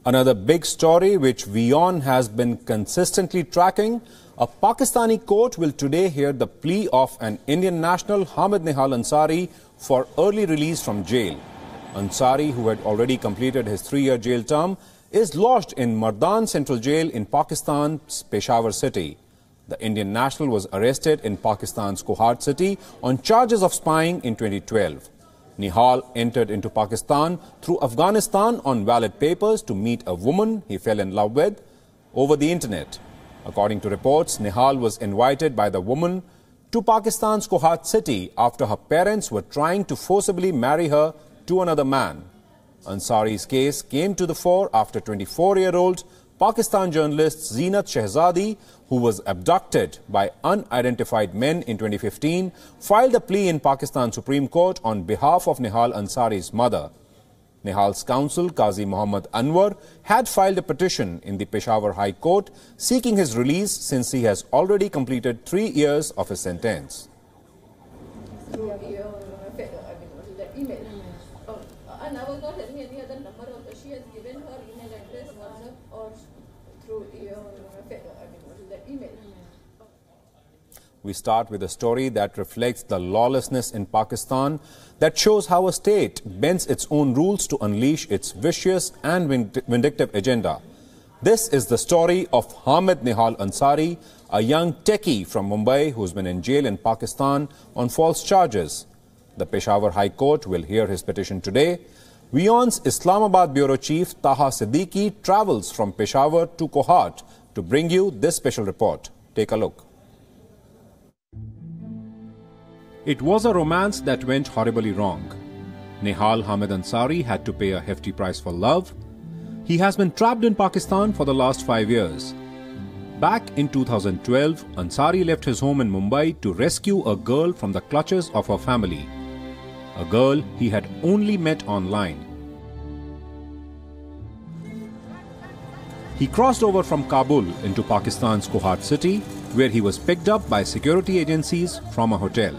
Another big story which WION has been consistently tracking. A Pakistani court will today hear the plea of an Indian national, Hamid Nihal Ansari, for early release from jail. Ansari, who had already completed his 3-year jail term, is lodged in Mardan Central Jail in Pakistan's Peshawar city. The Indian national was arrested in Pakistan's Kohat city on charges of spying in 2012. Nihal entered into Pakistan through Afghanistan on valid papers to meet a woman he fell in love with over the internet. According to reports, Nihal was invited by the woman to Pakistan's Kohat city after her parents were trying to forcibly marry her to another man. Ansari's case came to the fore after 24-year-old Pakistan journalist Zeenat Shehzadi, who was abducted by unidentified men in 2015, filed a plea in Pakistan Supreme Court on behalf of Nihal Ansari's mother. Nihal's counsel, Qazi Muhammad Anwar, had filed a petition in the Peshawar High Court seeking his release since he has already completed 3 years of his sentence. And I was not having any other number. She has given her email address, WhatsApp, or through email. We start with a story that reflects the lawlessness in Pakistan, that shows how a state bends its own rules to unleash its vicious and vindictive agenda. This is the story of Hamid Nihal Ansari, a young techie from Mumbai who's been in jail in Pakistan on false charges. The Peshawar High Court will hear his petition today. WION's Islamabad Bureau Chief Taha Siddiqui travels from Peshawar to Kohat to bring you this special report. Take a look. It was a romance that went horribly wrong. Nihal Hamid Ansari had to pay a hefty price for love. He has been trapped in Pakistan for the last 5 years. Back in 2012, Ansari left his home in Mumbai to rescue a girl from the clutches of her family. A girl he had only met online. He crossed over from Kabul into Pakistan's Kohat city, where he was picked up by security agencies from a hotel.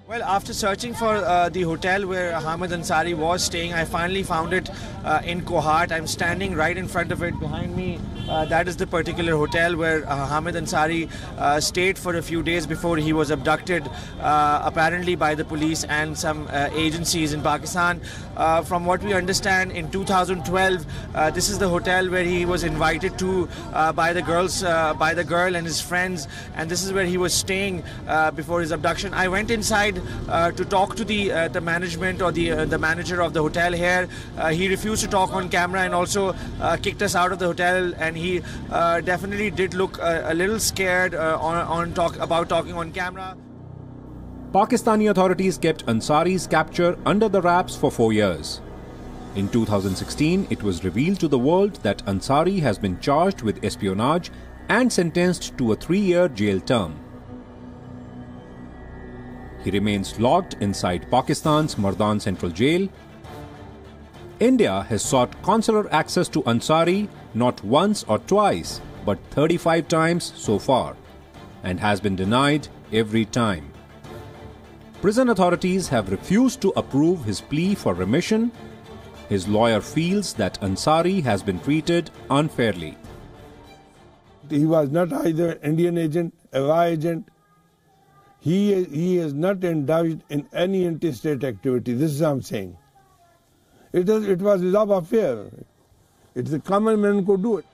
Well, after searching for the hotel where Hamid Ansari was staying, I finally found it in Kohat. I'm standing right in front of it. Behind me, that is the particular hotel where Hamid Ansari stayed for a few days before he was abducted, apparently by the police and some agencies in Pakistan. From what we understand, in 2012, this is the hotel where he was invited to by the girl and his friends, and this is where he was staying before his abduction. I went inside to talk to the management or the manager of the hotel here. He refused to talk on camera and also kicked us out of the hotel, and he definitely did look a little scared about talking on camera. Pakistani authorities kept Ansari's capture under the wraps for 4 years. In 2016, it was revealed to the world that Ansari has been charged with espionage and sentenced to a 3-year jail term. He remains locked inside Pakistan's Mardan Central Jail. India has sought consular access to Ansari not once or twice, but 35 times so far, and has been denied every time. Prison authorities have refused to approve his plea for remission. His lawyer feels that Ansari has been treated unfairly. He was not either Indian agent, Ava agent. He is not indulged in any interstate activity. This is what I'm saying. It was love affair. It's a common man could do it.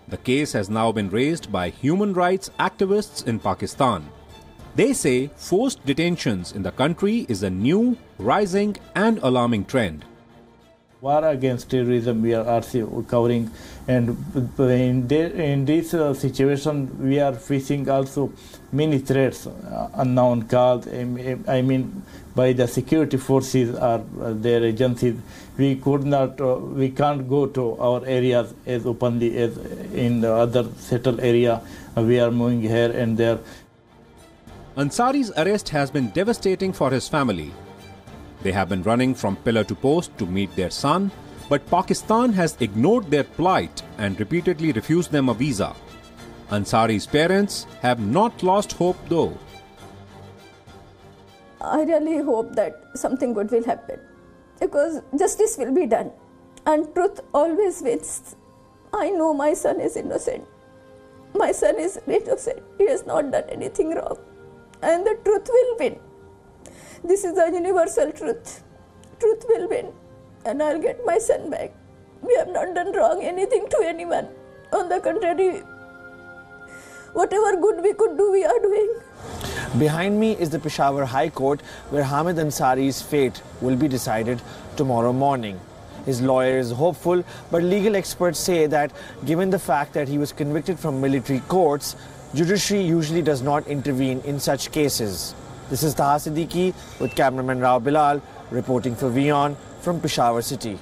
The case has now been raised by human rights activists in Pakistan. They say forced detentions in the country is a new, rising and alarming trend. War against terrorism we are also covering, and in this situation we are facing also many threats, unknown calls, I mean by the security forces or their agencies. We can't go to our areas as openly as in the other settled area. We are moving here and there. Ansari's arrest has been devastating for his family. They have been running from pillar to post to meet their son, but Pakistan has ignored their plight and repeatedly refused them a visa. Ansari's parents have not lost hope though. I really hope that something good will happen. because justice will be done and truth always wins. I know my son is innocent. My son is innocent. He has not done anything wrong. And the truth will win. This is a universal truth. Truth will win. And I'll get my son back. We have not done wrong anything to anyone. On the contrary, whatever good we could do, we are doing. Behind me is the Peshawar High Court, where Hamid Ansari's fate will be decided tomorrow morning. His lawyer is hopeful, but legal experts say that given the fact that he was convicted from military courts, judiciary usually does not intervene in such cases. This is Taha Siddiqui with cameraman Rao Bilal reporting for WION from Peshawar City.